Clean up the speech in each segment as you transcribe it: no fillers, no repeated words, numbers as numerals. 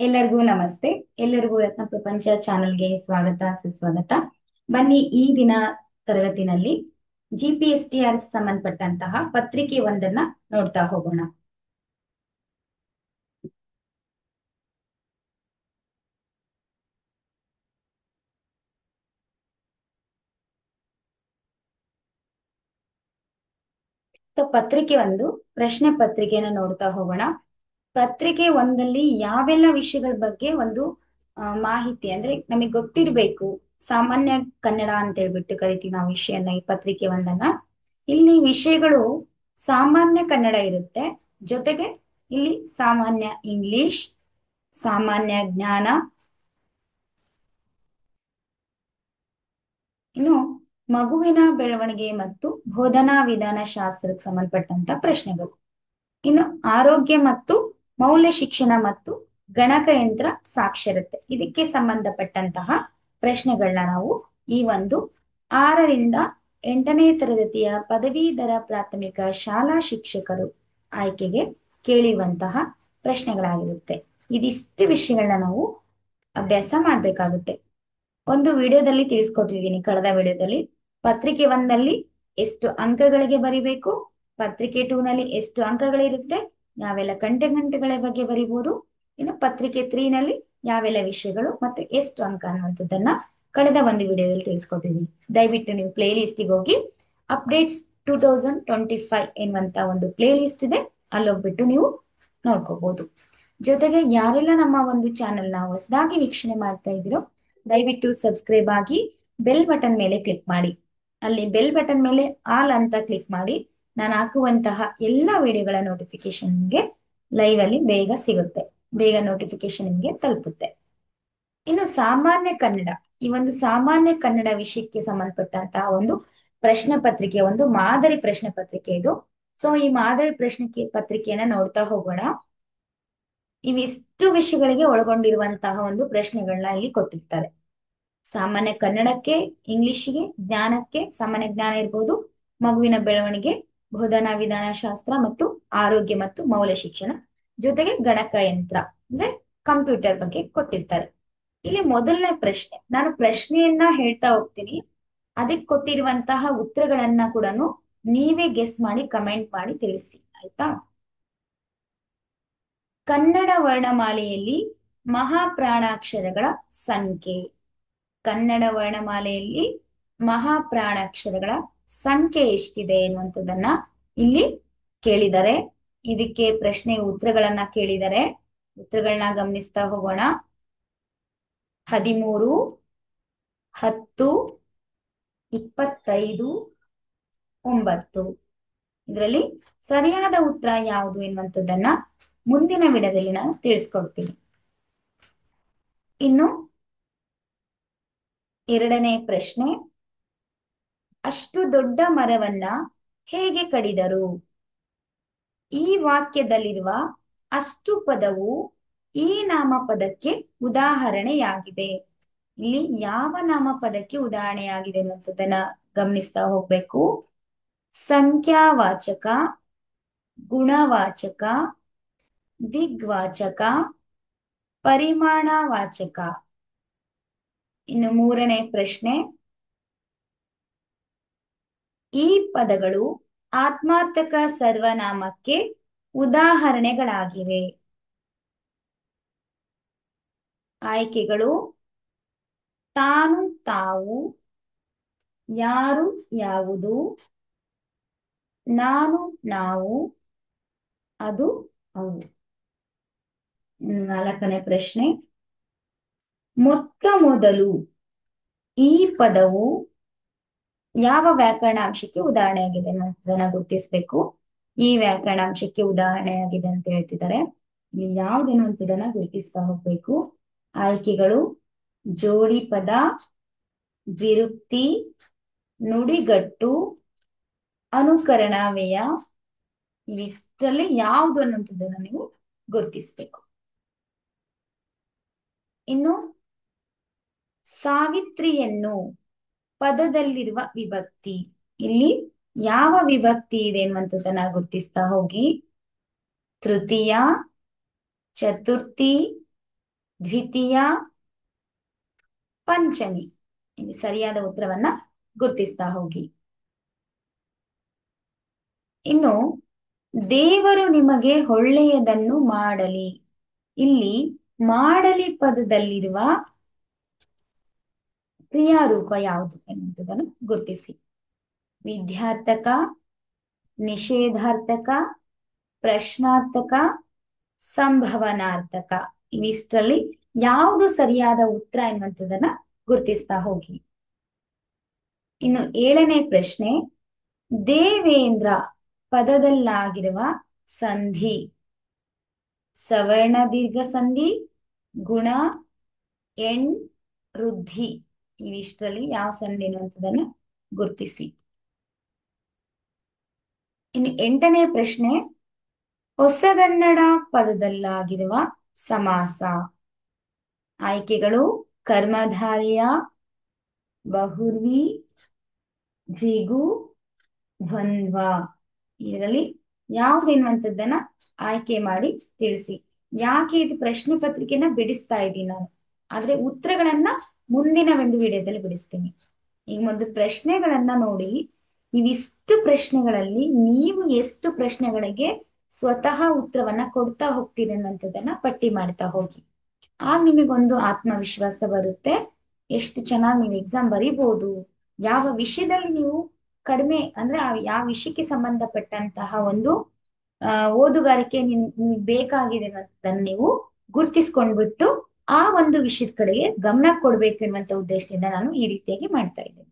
ಎಲ್ಲರಿಗೂ ನಮಸ್ತೆ. ಎಲ್ಲರಿಗೂ ರತ್ನ ಪ್ರಪಂಚ ಚಾನೆಲ್ಗೆ ಸ್ವಾಗತ ಸುಸ್ವಾಗತ. ಬನ್ನಿ ಈ ದಿನ ತರಗತಿನಲ್ಲಿ GPSTR ಸಂಬಂಧಪಟ್ಟಂತಹ ಪತ್ರಿಕೆ ಒಂದನ್ನ ನೋಡ್ತಾ ಹೋಗೋಣ. ಪತ್ರಿಕೆ ಒಂದು ಪ್ರಶ್ನೆ ಪತ್ರಿಕೆನ ನೋಡ್ತಾ ಹೋಗೋಣ. ಪತ್ರಿಕೆ ಒಂದಲ್ಲಿ ಯಾವೆಲ್ಲ ವಿಷಯಗಳ ಬಗ್ಗೆ ಒಂದು ಮಾಹಿತಿ ಅಂದ್ರೆ ನಮಗೆ ಗೊತ್ತಿರ್ಬೇಕು. ಸಾಮಾನ್ಯ ಕನ್ನಡ ಅಂತ ಹೇಳ್ಬಿಟ್ಟು ಕರಿತೀವಿ ನಾವು ವಿಷಯನ, ಈ ಪತ್ರಿಕೆ ಒಂದನ್ನ. ಇಲ್ಲಿ ವಿಷಯಗಳು ಸಾಮಾನ್ಯ ಕನ್ನಡ ಇರುತ್ತೆ, ಜೊತೆಗೆ ಇಲ್ಲಿ ಸಾಮಾನ್ಯ ಇಂಗ್ಲಿಷ್, ಸಾಮಾನ್ಯ ಜ್ಞಾನ, ಇನ್ನು ಮಗುವಿನ ಬೆಳವಣಿಗೆ ಮತ್ತು ಬೋಧನಾ ವಿಧಾನ ಶಾಸ್ತ್ರಕ್ಕೆ ಸಂಬಂಧಪಟ್ಟಂತ ಪ್ರಶ್ನೆಗಳು. ಇನ್ನು ಆರೋಗ್ಯ ಮತ್ತು ಮೌಲ್ಯ ಶಿಕ್ಷಣ ಮತ್ತು ಗಣಕಯಂತ್ರ ಸಾಕ್ಷರತೆ, ಇದಕ್ಕೆ ಸಂಬಂಧಪಟ್ಟಂತಹ ಪ್ರಶ್ನೆಗಳನ್ನ ನಾವು ಈ ಒಂದು 6ರಿಂದ 8ನೇ ತರಗತಿಯ ಪದವೀಧರ ಪ್ರಾಥಮಿಕ ಶಾಲಾ ಶಿಕ್ಷಕರು ಆಯ್ಕೆಗೆ ಕೇಳಿರುವಂತಹ ಪ್ರಶ್ನೆಗಳಾಗಿರುತ್ತೆ. ಇದಿಷ್ಟು ವಿಷಯಗಳನ್ನ ನಾವು ಅಭ್ಯಾಸ ಮಾಡ್ಬೇಕಾಗುತ್ತೆ. ಒಂದು ವಿಡಿಯೋದಲ್ಲಿ ತಿಳಿಸ್ಕೊಟ್ಟಿದ್ದೀನಿ, ಕಳೆದ ವಿಡಿಯೋದಲ್ಲಿ ಪತ್ರಿಕೆ ಒಂದಲ್ಲಿ ಎಷ್ಟು ಅಂಕಗಳಿಗೆ ಬರಿಬೇಕು, ಪತ್ರಿಕೆ 2 ನಲ್ಲಿ ಎಷ್ಟು ಅಂಕಗಳಿರುತ್ತೆ, ಯಾವೆಲ್ಲ ಗಂಟೆಗಳ ಬಗ್ಗೆ ಬರಿಬಹುದು, ಇನ್ನು ಪತ್ರಿಕೆ 3 ನಲ್ಲಿ ಯಾವೆಲ್ಲ ವಿಷಯಗಳು ಮತ್ತು ಎಷ್ಟು ಅಂಕ ಅನ್ನುವಂಥದ್ದನ್ನ ಕಳೆದ ಒಂದು ವಿಡಿಯೋದಲ್ಲಿ ತಿಳಿಸ್ಕೊಟ್ಟಿದ್ದೀನಿ. ದಯವಿಟ್ಟು ನೀವು ಪ್ಲೇ ಲಿಸ್ಟಿಗೆ ಹೋಗಿ ಅಪ್ಡೇಟ್ಸ್ 2025 ಎನ್ನುವಂತ ಒಂದು ಪ್ಲೇ ಲಿಸ್ಟ್ ಇದೆ, ಅಲ್ಲಿ ಹೋಗ್ಬಿಟ್ಟು ನೀವು ನೋಡ್ಕೋಬಹುದು. ಜೊತೆಗೆ ಯಾರೆಲ್ಲ ನಮ್ಮ ಒಂದು ಚಾನೆಲ್ನ ಹೊಸದಾಗಿ ವೀಕ್ಷಣೆ ಮಾಡ್ತಾ ಇದ್ದೀರೋ ದಯವಿಟ್ಟು ಸಬ್ಸ್ಕ್ರೈಬ್ ಆಗಿ ಬೆಲ್ ಬಟನ್ ಮೇಲೆ ಕ್ಲಿಕ್ ಮಾಡಿ. ಅಲ್ಲಿ ಬೆಲ್ ಬಟನ್ ಮೇಲೆ ಆಲ್ ಅಂತ ಕ್ಲಿಕ್ ಮಾಡಿ ನಾನು ಹಾಕುವಂತಹ ಎಲ್ಲ ವಿಡಿಯೋಗಳ ನೋಟಿಫಿಕೇಶನ್ ನಿಮಗೆ ಲೈವ್ ಅಲ್ಲಿ ಬೇಗ ಸಿಗುತ್ತೆ, ಬೇಗ ನೋಟಿಫಿಕೇಶನ್ ನಿಮಗೆ ತಲುಪುತ್ತೆ. ಇನ್ನು ಸಾಮಾನ್ಯ ಕನ್ನಡ, ಈ ಒಂದು ಸಾಮಾನ್ಯ ಕನ್ನಡ ವಿಷಯಕ್ಕೆ ಸಂಬಂಧಪಟ್ಟಂತಹ ಒಂದು ಪ್ರಶ್ನೆ ಪತ್ರಿಕೆ, ಒಂದು ಮಾದರಿ ಪ್ರಶ್ನೆ ಪತ್ರಿಕೆ ಇದು. ಸೊ ಈ ಮಾದರಿ ಪ್ರಶ್ನೆ ಪತ್ರಿಕೆಯನ್ನ ನೋಡ್ತಾ ಹೋಗೋಣ. ಇವಿಷ್ಟು ವಿಷಯಗಳಿಗೆ ಒಳಗೊಂಡಿರುವಂತಹ ಒಂದು ಪ್ರಶ್ನೆಗಳನ್ನ ಇಲ್ಲಿ ಕೊಟ್ಟಿರ್ತಾರೆ. ಸಾಮಾನ್ಯ ಕನ್ನಡಕ್ಕೆ, ಇಂಗ್ಲಿಷಿಗೆ, ಜ್ಞಾನಕ್ಕೆ, ಸಾಮಾನ್ಯ ಜ್ಞಾನ ಇರ್ಬೋದು, ಮಗುವಿನ ಬೆಳವಣಿಗೆ, ಬೋಧನಾ ವಿಧಾನ ಶಾಸ್ತ್ರ ಮತ್ತು ಆರೋಗ್ಯ ಮತ್ತು ಮೌಲ್ಯ ಶಿಕ್ಷಣ, ಜೊತೆಗೆ ಗಣಕಯಂತ್ರ ಅಂದ್ರೆ ಕಂಪ್ಯೂಟರ್ ಬಗ್ಗೆ ಕೊಟ್ಟಿರ್ತಾರೆ. ಇಲ್ಲಿ ಮೊದಲನೇ ಪ್ರಶ್ನೆ, ನಾನು ಪ್ರಶ್ನೆಯನ್ನ ಹೇಳ್ತಾ ಹೋಗ್ತೀನಿ, ಅದಕ್ಕೆ ಕೊಟ್ಟಿರುವಂತಹ ಉತ್ತರಗಳನ್ನ ಕೂಡ ನೀವೇ ಗೆಸ್ ಮಾಡಿ ಕಮೆಂಟ್ ಮಾಡಿ ತಿಳಿಸಿ, ಆಯ್ತಾ? ಕನ್ನಡ ವರ್ಣಮಾಲೆಯಲ್ಲಿ ಮಹಾಪ್ರಾಣಾಕ್ಷರಗಳ ಸಂಖ್ಯೆ. ಕನ್ನಡ ವರ್ಣಮಾಲೆಯಲ್ಲಿ ಮಹಾಪ್ರಾಣಾಕ್ಷರಗಳ ಸಂಖ್ಯೆ ಎಷ್ಟಿದೆ ಎನ್ನುವಂಥದ್ದನ್ನ ಇಲ್ಲಿ ಕೇಳಿದರೆ, ಇದಕ್ಕೆ ಪ್ರಶ್ನೆ ಉತ್ತರಗಳನ್ನ ಕೇಳಿದರೆ ಉತ್ತರಗಳನ್ನ ಗಮನಿಸ್ತಾ ಹೋಗೋಣ. 13, 10, 25, 9. ಇದರಲ್ಲಿ ಸರಿಯಾದ ಉತ್ತರ ಯಾವುದು ಎನ್ನುವಂಥದ್ದನ್ನ ಮುಂದಿನ ವಿಡಿಯೋದಲ್ಲಿ ನಾನು ತಿಳಿಸ್ಕೊಡ್ತೀನಿ. ಇನ್ನು 2ನೇ ಪ್ರಶ್ನೆ, ಅಷ್ಟು ದೊಡ್ಡ ಮರವನ್ನ ಹೇಗೆ ಕಡಿದರು? ಈ ವಾಕ್ಯದಲ್ಲಿರುವ ಅಷ್ಟು ಪದವು ಈ ನಾಮಪದಕ್ಕೆ ಉದಾಹರಣೆಯಾಗಿದೆ. ಇಲ್ಲಿ ಯಾವ ನಾಮಪದಕ್ಕೆ ಉದಾಹರಣೆಯಾಗಿದೆ ಅನ್ನುವಂಥದ್ದನ್ನ ಗಮನಿಸ್ತಾ ಹೋಗ್ಬೇಕು. ಸಂಖ್ಯಾವಾಚಕ, ಗುಣವಾಚಕ, ದಿಗ್ವಾಚಕ, ಪರಿಮಾಣವಾಚಕ. ಇನ್ನು 3ನೇ ಪ್ರಶ್ನೆ, ಈ ಪದಗಳು ಆತ್ಮಾರ್ಥಕ ಸರ್ವನಾಮಕ್ಕೆ ಉದಾಹರಣೆಗಳಾಗಿವೆ. ಆಯ್ಕೆಗಳು: ತಾನು ತಾವು, ಯಾರು ಯಾವುದು, ನಾನು ನಾವು, ಅದು ಅವು. 4ನೇ ಪ್ರಶ್ನೆ, ಮೊಟ್ಟ ಮೊದಲು ಈ ಪದವು ಯಾವ ವ್ಯಾಕರಣಾಂಶಕ್ಕೆ ಉದಾಹರಣೆಯಾಗಿದೆ ಅನ್ನೋದನ್ನ ಗುರುತಿಸ್ಬೇಕು. ಈ ವ್ಯಾಕರಣಾಂಶಕ್ಕೆ ಉದಾಹರಣೆಯಾಗಿದೆ ಅಂತ ಹೇಳ್ತಿದ್ದಾರೆ. ಇಲ್ಲಿ ಯಾವ್ದೇನು ಅಂತದನ್ನ ಗುರುತಿಸ್ತಾ ಹೋಗ್ಬೇಕು. ಆಯ್ಕೆಗಳು: ಜೋಡಿ ಪದ, ವಿರುಕ್ತಿ, ನುಡಿಗಟ್ಟು, ಅನುಕರಣ ವ್ಯಯ. ಇವಿಷ್ಟರಲ್ಲಿ ಯಾವುದು ಅನ್ನುವಂಥದ್ದನ್ನ ನೀವು ಗುರುತಿಸ್ಬೇಕು. ಇನ್ನು ಸಾವಿತ್ರಿಯನ್ನು ಪದದಲ್ಲಿರುವ ವಿಭಕ್ತಿ, ಇಲ್ಲಿ ಯಾವ ವಿಭಕ್ತಿ ಇದೆ ಎನ್ನುವಂಥದ್ದನ್ನ ಗುರುತಿಸ್ತಾ ಹೋಗಿ. ತೃತೀಯ, ಚತುರ್ಥಿ, ದ್ವಿತೀಯ, ಪಂಚಮಿ. ಇಲ್ಲಿ ಸರಿಯಾದ ಉತ್ತರವನ್ನ ಗುರುತಿಸ್ತಾ ಹೋಗಿ. ಇನ್ನು ದೇವರು ನಿಮಗೆ ಒಳ್ಳೆಯದನ್ನು ಮಾಡಲಿ. ಇಲ್ಲಿ ಮಾಡಲಿ ಪದದಲ್ಲಿರುವ ಕ್ರಿಯಾರೂಪ ಯಾವುದು ಎನ್ನುವುದನ್ನು ಗುರುತಿಸಿ. ವಿಧ್ಯಾರ್ಥಕ, ನಿಷೇಧಾರ್ಥಕ, ಪ್ರಶ್ನಾರ್ಥಕ, ಸಂಭವನಾರ್ಥಕ. ಇವಿಷ್ಟರಲ್ಲಿ ಯಾವುದು ಸರಿಯಾದ ಉತ್ತರ ಎನ್ನುವಂಥದ್ದನ್ನ ಗುರುತಿಸ್ತಾ ಹೋಗಿ. ಇನ್ನು 7ನೇ ಪ್ರಶ್ನೆ, ದೇವೇಂದ್ರ ಪದದಲ್ಲಾಗಿರುವ ಸಂಧಿ ಸವರ್ಣ ದೀರ್ಘ ಸಂಧಿ, ಗುಣ, ಎಣ್, ವೃದ್ಧಿ. ಇವಿಷ್ಟರಲ್ಲಿ ಯಾವ ಸಂಧಿ ಎನ್ನುವಂಥದ್ದನ್ನ ಗುರುತಿಸಿ. ಇನ್ನು 8ನೇ ಪ್ರಶ್ನೆ, ಹೊಸಗನ್ನಡ ಪದದಲ್ಲಾಗಿರುವ ಸಮಾಸ. ಆಯ್ಕೆಗಳು ಕರ್ಮಧಾರಯ, ಬಹುರ್ವಿ, ದ್ವಿಗು, ದ್ವಂದ್ವ. ಇದರಲ್ಲಿ ಯಾವ್ದೆನ್ನುವಂಥದ್ದನ್ನ ಆಯ್ಕೆ ಮಾಡಿ ತಿಳಿಸಿ. ಯಾಕೆ ಇದು ಪ್ರಶ್ನೆ ಪತ್ರಿಕೆನ ಬಿಡಿಸ್ತಾ ಇದ್ದೀನಿ ನಾನು, ಆದ್ರೆ ಉತ್ತರಗಳನ್ನ ಮುಂದಿನ ಒಂದು ವಿಡಿಯೋದಲ್ಲಿ ಬಿಡಿಸ್ತೀನಿ. ಈಗ ಒಂದು ಪ್ರಶ್ನೆಗಳನ್ನ ನೋಡಿ, ಇವಿಷ್ಟು ಪ್ರಶ್ನೆಗಳಲ್ಲಿ ನೀವು ಎಷ್ಟು ಪ್ರಶ್ನೆಗಳಿಗೆ ಸ್ವತಃ ಉತ್ತರವನ್ನ ಕೊಡ್ತಾ ಹೋಗ್ತೀರಿ ಅನ್ನೋಂಥದ್ದನ್ನ ಪಟ್ಟಿ ಮಾಡ್ತಾ ಹೋಗಿ. ಆಗ ನಿಮಗೊಂದು ಆತ್ಮವಿಶ್ವಾಸ ಬರುತ್ತೆ, ಎಷ್ಟು ಚೆನ್ನಾಗಿ ನೀವು ಎಕ್ಸಾಮ್ ಬರೀಬಹುದು, ಯಾವ ವಿಷಯದಲ್ಲಿ ನೀವು ಕಡಿಮೆ ಅಂದ್ರೆ ಯಾವ ವಿಷಯಕ್ಕೆ ಸಂಬಂಧಪಟ್ಟಂತಹ ಒಂದು ಓದುಗಾರಿಕೆ ನಿಮ್ಗೆ ಬೇಕಾಗಿದೆ ಅನ್ನೋದನ್ನ ನೀವು ಗುರ್ತಿಸ್ಕೊಂಡ್ಬಿಟ್ಟು ಆ ಒಂದು ವಿಷಯದ ಕಡೆಗೆ ಗಮನ ಕೊಡ್ಬೇಕು ಎನ್ನುವಂತ ಉದ್ದೇಶದಿಂದ ನಾನು ಈ ರೀತಿಯಾಗಿ ಮಾಡ್ತಾ ಇದ್ದೇನೆ.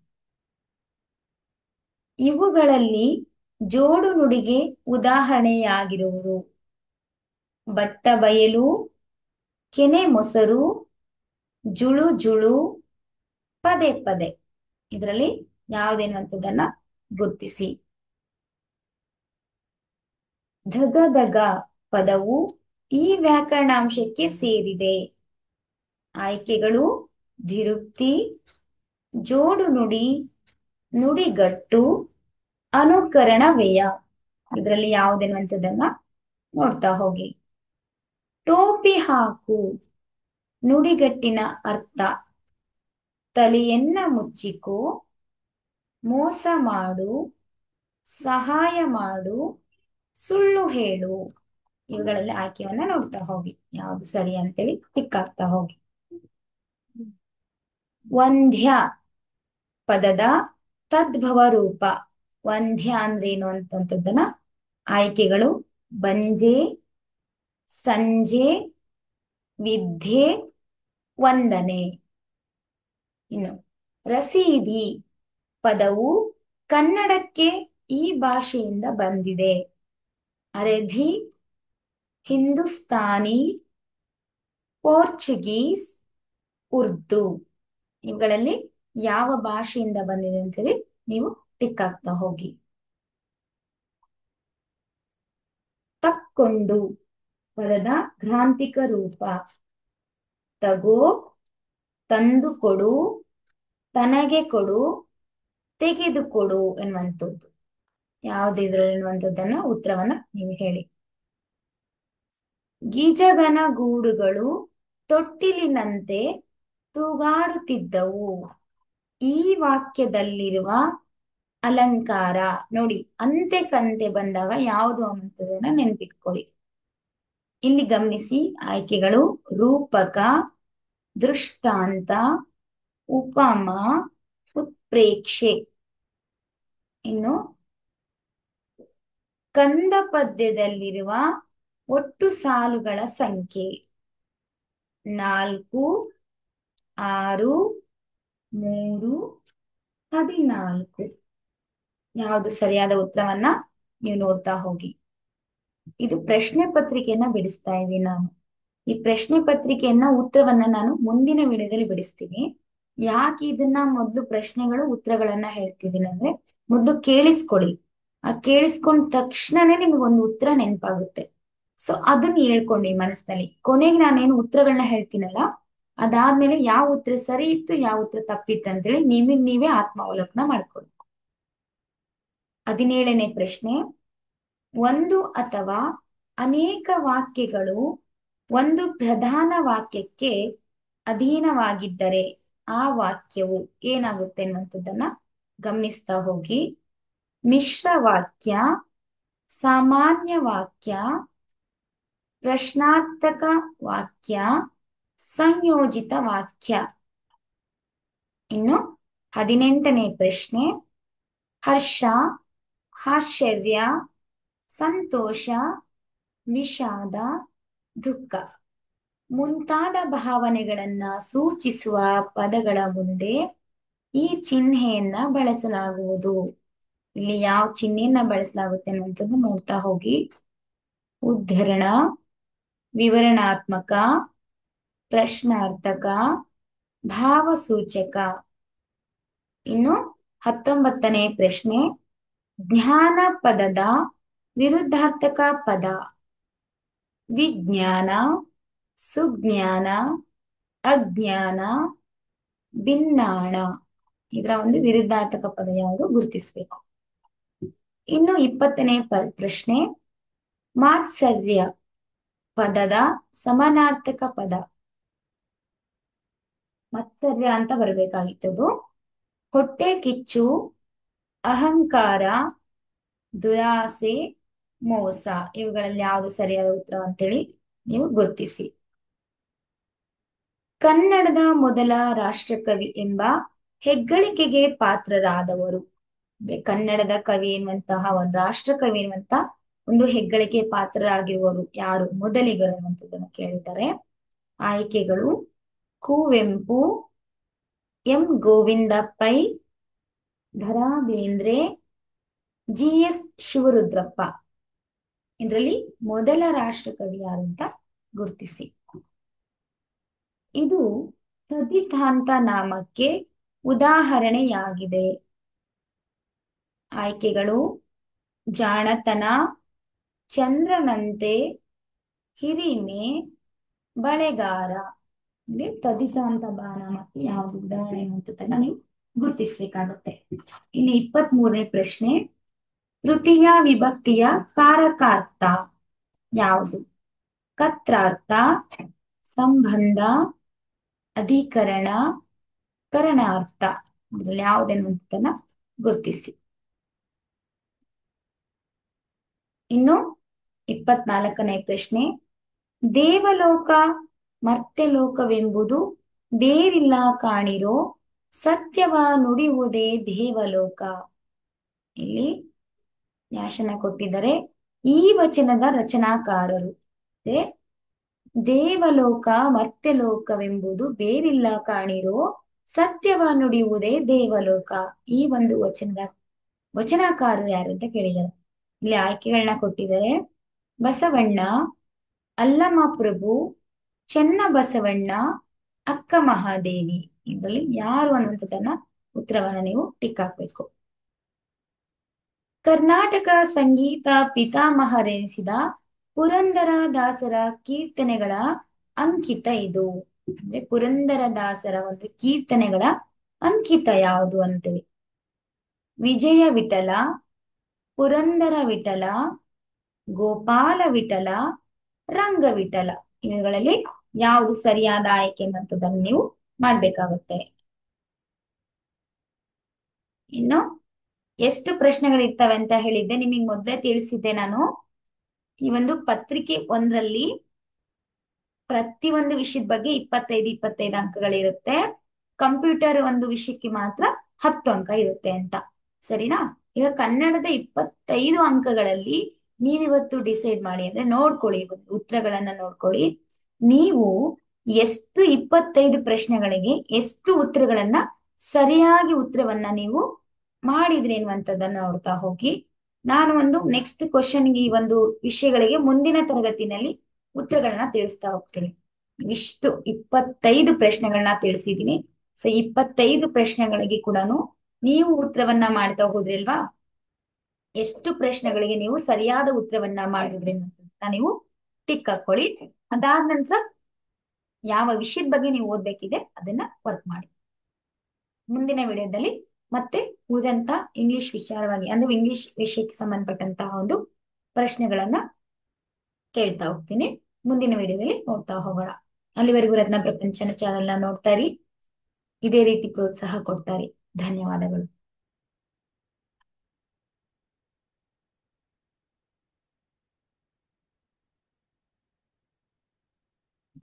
ಇವುಗಳಲ್ಲಿ ಜೋಡು ನುಡಿಗೆ ಉದಾಹರಣೆಯಾಗಿರುವರು ಬಟ್ಟ ಬಯಲು, ಕೆನೆ ಮೊಸರು, ಜುಳು ಜುಳು, ಪದೇ ಪದೇ. ಇದರಲ್ಲಿ ಯಾವುದೇನುವಂಥದ್ದನ್ನ ಗುರುತಿಸಿ. ಧಗಧಗ ಪದವು ಈ ವ್ಯಾಕರಣಾಂಶಕ್ಕೆ ಸೇರಿದೆ. ಆಯ್ಕೆಗಳು ಧಿರುಕ್ತಿ, ಜೋಡು ನುಡಿ, ನುಡಿಗಟ್ಟು, ಅನುಕರಣ ವ್ಯಯ. ಇದರಲ್ಲಿ ಯಾವುದೆನ್ನುವಂಥದ್ದನ್ನ ನೋಡ್ತಾ ಹೋಗಿ. ಟೋಪಿ ಹಾಕು ನುಡಿಗಟ್ಟಿನ ಅರ್ಥ ತಲೆಯನ್ನ ಮುಚ್ಚಿಕೋ, ಮೋಸ ಮಾಡು, ಸಹಾಯ ಮಾಡು, ಸುಳ್ಳು ಹೇಳು. ಇವುಗಳಲ್ಲಿ ಆಯ್ಕೆಯನ್ನ ನೋಡ್ತಾ ಹೋಗಿ, ಯಾವುದು ಸರಿ ಅಂತೇಳಿ ಟಿಕ್ಕಾಗ್ತಾ ಹೋಗಿ. ವಂದ್ಯ ಪದದ ತದ್ಭವ ರೂಪ. ವಂದ್ಯ ಅಂದ್ರೇನು ಅಂತಂತದ್ದನ್ನ ಆಯ್ಕೆಗಳು ಬಂಜೆ, ಸಂಜೆ, ವಿದ್ಯೆ, ವಂದನೆ. ಇನ್ನು ರಸೀದಿ ಪದವು ಕನ್ನಡಕ್ಕೆ ಈ ಭಾಷೆಯಿಂದ ಬಂದಿದೆ. ಅರಬ್ಬಿ, ಹಿಂದೂಸ್ತಾನಿ, ಪೋರ್ಚುಗೀಸ್, ಉರ್ದು. ಇವುಗಳಲ್ಲಿ ಯಾವ ಭಾಷೆಯಿಂದ ಬಂದಿದೆ ಅಂತೇಳಿ ನೀವು ಟಿಕ್ ಆಗ್ತಾ ಹೋಗಿ. ತಕ್ಕೊಂಡು ಪದದ ಗ್ರಾಂಥಿಕ ರೂಪ ತಗೋ, ತಂದುಕೊಡು, ತನಗೆ ಕೊಡು, ತೆಗೆದುಕೊಡು ಎನ್ನುವಂಥದ್ದು. ಯಾವ್ದು ಇದ್ರಲ್ಲಿ ಎನ್ನುವಂಥದ್ದನ್ನ ಉತ್ತರವನ್ನ ನೀವು ಹೇಳಿ. ಗೀಜಗನ ಗೂಡುಗಳು ತೊಟ್ಟಿಲಿನಂತೆ ತೂಗಾಡುತ್ತಿದ್ದವು. ಈ ವಾಕ್ಯದಲ್ಲಿರುವ ಅಲಂಕಾರ ನೋಡಿ, ಅಂತೆ ಕಂತೆ ಬಂದಾಗ ಯಾವುದು ಅನ್ನುವಂಥದ್ದನ್ನ ನೆನ್ಪಿಟ್ಕೊಳ್ಳಿ. ಇಲ್ಲಿ ಗಮನಿಸಿ, ಆಯ್ಕೆಗಳು ರೂಪಕ, ದೃಷ್ಟಾಂತ, ಉಪಮ, ಉತ್ಪ್ರೇಕ್ಷೆ. ಇನ್ನು ಕಂದ ಪದ್ಯದಲ್ಲಿರುವ ಒಟ್ಟು ಸಾಲುಗಳ ಸಂಖ್ಯೆ 4, 6, 3, 14. ಯಾವುದು ಸರಿಯಾದ ಉತ್ತರವನ್ನ ನೀವು ನೋಡ್ತಾ ಹೋಗಿ. ಇದು ಪ್ರಶ್ನೆ ಪತ್ರಿಕೆಯನ್ನ ಬಿಡಿಸ್ತಾ ಇದ್ದೀನಿ ನಾನು. ಈ ಪ್ರಶ್ನೆ ಪತ್ರಿಕೆಯನ್ನ ಉತ್ತರವನ್ನ ನಾನು ಮುಂದಿನ ವಿಡಿಯೋದಲ್ಲಿ ಬಿಡಿಸ್ತೀನಿ. ಯಾಕೆ ಇದನ್ನ ಮೊದಲು ಪ್ರಶ್ನೆಗಳು ಉತ್ತರಗಳನ್ನ ಹೇಳ್ತಿದ್ದೀನಿ ಅಂದ್ರೆ, ಮೊದಲು ಕೇಳಿಸ್ಕೊಳ್ಳಿ. ಆ ಕೇಳಿಸ್ಕೊಂಡ ತಕ್ಷಣನೇ ನಿಮ್ಗೆ ಒಂದು ಉತ್ತರ ನೆನಪಾಗುತ್ತೆ. ಸೊ ಅದನ್ನ ಹೇಳ್ಕೊಂಡಿ ಮನಸ್ಸಿನಲ್ಲಿ. ಕೊನೆಗೆ ನಾನೇನು ಉತ್ತರಗಳನ್ನ ಹೇಳ್ತೀನಲ್ಲ, ಅದಾದ್ಮೇಲೆ ಯಾವ ಉತ್ತರ ಸರಿ ಇತ್ತು, ಯಾವ ಉತ್ತರ ತಪ್ಪಿತ್ತು ಅಂತೇಳಿ ನಿಮಗ್ ನೀವೇ ಆತ್ಮಾವಲೋಕನ ಮಾಡ್ಕೊಳ್ಳಿ. 17ನೇ ಪ್ರಶ್ನೆ, ಒಂದು ಅಥವಾ ಅನೇಕ ವಾಕ್ಯಗಳು ಒಂದು ಪ್ರಧಾನ ವಾಕ್ಯಕ್ಕೆ ಅಧೀನವಾಗಿದ್ದರೆ ಆ ವಾಕ್ಯವು ಏನಾಗುತ್ತೆ ಅನ್ನುವಂಥದ್ದನ್ನ ಗಮನಿಸ್ತಾ ಹೋಗಿ. ಮಿಶ್ರ ವಾಕ್ಯ, ಸಾಮಾನ್ಯ ವಾಕ್ಯ, ಪ್ರಶ್ನಾರ್ಥಕ ವಾಕ್ಯ, ಸಂಯೋಜಿತ ವಾಕ್ಯ. ಇನ್ನು 18ನೇ ಪ್ರಶ್ನೆ, ಹರ್ಷ, ಆಶ್ಚರ್ಯ, ಸಂತೋಷ, ವಿಷಾದ, ದುಃಖ ಮುಂತಾದ ಭಾವನೆಗಳನ್ನ ಸೂಚಿಸುವ ಪದಗಳ ಮುಂದೆ ಈ ಚಿಹ್ನೆಯನ್ನ ಬಳಸಲಾಗುವುದು. ಇಲ್ಲಿ ಯಾವ ಚಿಹ್ನೆಯನ್ನ ಬಳಸಲಾಗುತ್ತೆ ಅನ್ನುವಂಥದ್ದು ನೋಡ್ತಾ ಹೋಗಿ. ಉದ್ಧರಣ, ವಿವರಣಾತ್ಮಕ, ಪ್ರಶ್ನಾರ್ಥಕ, ಭಾವಸೂಚಕ. ಇನ್ನು 19ನೇ ಪ್ರಶ್ನೆ, ಜ್ಞಾನ ಪದದ ವಿರುದ್ಧಾರ್ಥಕ ಪದ. ವಿಜ್ಞಾನ, ಸುಜ್ಞಾನ, ಅಜ್ಞಾನ, ಭಿನ್ನಾಣ. ಇದರ ಒಂದು ವಿರುದ್ಧಾರ್ಥಕ ಪದ ಯಾವುದು ಗುರುತಿಸಬೇಕು. ಇನ್ನು 20ನೇ ಪ್ರಶ್ನೆ, ಮಾತ್ಸರ್ಯ ಪದದ ಸಮಾನಾರ್ಥಕ ಪದ. ಮಾತ್ಸರ್ಯ ಅಂತ ಬರಬೇಕಾಗಿತ್ತು. ಹೊಟ್ಟೆ ಕಿಚ್ಚು, ಅಹಂಕಾರ, ದುರಾಸೆ, ಮೋಸ. ಇವುಗಳಲ್ಲಿ ಯಾವುದು ಸರಿಯಾದ ಉತ್ತರ ಅಂತೇಳಿ ನೀವು ಗುರುತಿಸಿ. ಕನ್ನಡದ ಮೊದಲ ರಾಷ್ಟ್ರಕವಿ ಎಂಬ ಹೆಗ್ಗಳಿಕೆಗೆ ಪಾತ್ರರಾದವರು. ಕನ್ನಡದ ಕವಿ ಎನ್ನುವಂತಹ ಒಂದು ರಾಷ್ಟ್ರಕವಿ ಎನ್ನುವಂತ ಒಂದು ಹೆಗ್ಗಳಿಕೆ ಪಾತ್ರರಾಗಿರುವವರು ಯಾರು, ಮೊದಲಿಗರು ಅನ್ನುವಂಥದ್ದನ್ನು ಕೇಳಿದ್ದಾರೆ. ಆಯ್ಕೆಗಳು: ಕುವೆಂಪು, ಎಂ ಗೋವಿಂದ ಪೈ, ದ.ರಾ ಬೇಂದ್ರೆ, ಜಿ.ಎಸ್. ಶಿವರುದ್ರಪ್ಪ. ಇದರಲ್ಲಿ ಮೊದಲ ರಾಷ್ಟ್ರಕವಿ ಯಾರು ಅಂತ ಗುರುತಿಸಿ. ಇದು ತದ್ದಿತಾಂತ ನಾಮಕ್ಕೆ ಉದಾಹರಣೆಯಾಗಿದೆ. ಆಯ್ಕೆಗಳು: ಜಾಣತನ, ಚಂದ್ರನಂತೆ, ಹಿರಿಮೆ, ಬಳೆಗಾರ. ಇಲ್ಲಿ ತದ್ದಿತಾಂತ ನಾಮಕ್ಕೆ ಯಾವುದು ಉದಾಹರಣೆ ಅಂತದನ್ನ ನೀವು ಗುರುತಿಸಬೇಕಾಗುತ್ತೆ. ಇಲ್ಲಿ 23ನೇ ಪ್ರಶ್ನೆ, ತೃತೀಯ ವಿಭಕ್ತಿಯ ಕಾರಕಾರ್ಥ ಯಾವುದು? ಕತ್ರಾರ್ಥ, ಸಂಬಂಧ, ಅಧಿಕರಣ, ಕರಣಾರ್ಥ. ಇದ್ರಲ್ಲಿ ಯಾವುದೆನ್ನುವಂಥದ್ದನ್ನ ಗುರುತಿಸಿ. ಇನ್ನು 24ನೇ ಪ್ರಶ್ನೆ, ದೇವಲೋಕ ಮರ್ತ್ಯಲೋಕವೆಂಬುದು ಬೇರಿಲ್ಲ ಕಾಣಿರೋ, ಸತ್ಯವ ನುಡಿಯುವುದೇ ದೇವಲೋಕ. ಇಲ್ಲಿ ನ್ಯಾಶನ ಕೊಟ್ಟಿದ್ದಾರೆ. ಈ ವಚನದ ರಚನಾಕಾರರು ದೇವಲೋಕ ಮರ್ತ್ಯಲೋಕವೆಂಬುದು ಬೇರಿಲ್ಲ ಕಾಣಿರೋ, ಸತ್ಯವ ನುಡಿಯುವುದೇ ದೇವಲೋಕ. ಈ ಒಂದು ವಚನಕಾರರು ಯಾರು ಅಂತ ಕೇಳಿದ್ದಾರೆ. ಇಲ್ಲಿ ಆಯ್ಕೆಗಳನ್ನ ಕೊಟ್ಟಿದ್ದಾರೆ. ಬಸವಣ್ಣ, ಅಲ್ಲಮ ಪ್ರಭು, ಚೆನ್ನ ಬಸವಣ್ಣ, ಅಕ್ಕ ಮಹಾದೇವಿ. ಇದರಲ್ಲಿ ಯಾರು ಅನ್ನುವಂಥದ್ದನ್ನ ಉತ್ತರವನ್ನ ನೀವು ಟಿಕ್ ಹಾಕ್ಬೇಕು. ಕರ್ನಾಟಕ ಸಂಗೀತ ಪಿತಾಮಹರೆನಿಸಿದ ಪುರಂದರದಾಸರ ಕೀರ್ತನೆಗಳ ಅಂಕಿತ ಇದು. ಅಂದ್ರೆ ಪುರಂದರದಾಸರ ಒಂದು ಕೀರ್ತನೆಗಳ ಅಂಕಿತ ಯಾವುದು ಅಂತೇಳಿ. ವಿಜಯ ವಿಠಲ, ಪುರಂದರ ವಿಠಲ, ಗೋಪಾಲ ವಿಠಲ, ರಂಗ ವಿಠಲ. ಇವುಗಳಲ್ಲಿ ಯಾವುದು ಸರಿಯಾದ ಆಯ್ಕೆ ಅನ್ನುವಂಥದ್ದನ್ನು ನೀವು ಮಾಡ್ಬೇಕಾಗುತ್ತೆ. ಇನ್ನು ಎಷ್ಟು ಪ್ರಶ್ನೆಗಳಿರ್ತವೆ ಅಂತ ಹೇಳಿದ್ದೆ ನಿಮಗೆ ಮೊದಲೇ ತಿಳಿಸಿದ್ದೆ ನಾನು. ಈ ಒಂದು ಪತ್ರಿಕೆ ಒಂದರಲ್ಲಿ ಪ್ರತಿಯೊಂದು ವಿಷಯದ ಬಗ್ಗೆ 25 ಅಂಕಗಳಿರುತ್ತೆ. ಕಂಪ್ಯೂಟರ್ ಒಂದು ವಿಷಯಕ್ಕೆ ಮಾತ್ರ 10 ಅಂಕ ಇರುತ್ತೆ ಅಂತ, ಸರಿನಾ? ಈಗ ಕನ್ನಡದ 25 ಅಂಕಗಳಲ್ಲಿ ನೀವಿವತ್ತು ಡಿಸೈಡ್ ಮಾಡಿ, ಅಂದ್ರೆ ನೋಡ್ಕೊಳ್ಳಿ, ಉತ್ತರಗಳನ್ನ ನೋಡ್ಕೊಳ್ಳಿ. ನೀವು ಎಷ್ಟು 25 ಪ್ರಶ್ನೆಗಳಿಗೆ ಎಷ್ಟು ಉತ್ತರಗಳನ್ನ ಸರಿಯಾಗಿ ಉತ್ತರವನ್ನ ನೀವು ಮಾಡಿದ್ರಿ ಅನ್ನುವಂಥದ್ದನ್ನ ನೋಡ್ತಾ ಹೋಗಿ. ನಾನು ಒಂದು ನೆಕ್ಸ್ಟ್ ಕ್ವಶನ್ಗೆ, ಈ ಒಂದು ವಿಷಯಗಳಿಗೆ ಮುಂದಿನ ತರಗತಿನಲ್ಲಿ ಉತ್ತರಗಳನ್ನ ತಿಳಿಸ್ತಾ ಹೋಗ್ತೀನಿ. ಇವಿಷ್ಟು 25 ಪ್ರಶ್ನೆಗಳನ್ನ ತಿಳಿಸಿದೀನಿ. ಸೊ 25 ಪ್ರಶ್ನೆಗಳಿಗೆ ಕೂಡ ನೀವು ಉತ್ತರವನ್ನ ಮಾಡ್ತಾ ಹೋದ್ರಿ ಅಲ್ವಾ? ಎಷ್ಟು ಪ್ರಶ್ನೆಗಳಿಗೆ ನೀವು ಸರಿಯಾದ ಉತ್ತರವನ್ನ ಮಾಡಿದ್ರಿ ಅಂತ ನೀವು ಟಿಕ್ ಹಾಕೊಳ್ಳಿ. ಅದಾದ ನಂತರ ಯಾವ ವಿಷಯದ ಬಗ್ಗೆ ನೀವು ಓದ್ಬೇಕಿದೆ ಅದನ್ನ ವರ್ಕ್ ಮಾಡಿ. ಮುಂದಿನ ವಿಡಿಯೋದಲ್ಲಿ ಮತ್ತೆ ಉಳಿದಂತ ಇಂಗ್ಲಿಷ್ ವಿಚಾರವಾಗಿ, ಅಂದ್ರೆ ಇಂಗ್ಲಿಷ್ ವಿಷಯಕ್ಕೆ ಸಂಬಂಧಪಟ್ಟಂತಹ ಒಂದು ಪ್ರಶ್ನೆಗಳನ್ನ ಕೇಳ್ತಾ ಹೋಗ್ತೀನಿ. ಮುಂದಿನ ವಿಡಿಯೋದಲ್ಲಿ ನೋಡ್ತಾ ಹೋಗೋಣ. ಅಲ್ಲಿವರೆಗೂ ರತ್ನ ಪ್ರಪಂಚನ ಚಾನೆಲ್ನ ನೋಡ್ತಾ ಇರಿ. ಇದೇ ರೀತಿ ಪ್ರೋತ್ಸಾಹ ಕೊಡ್ತಾರೆ. ಧನ್ಯವಾದಗಳು.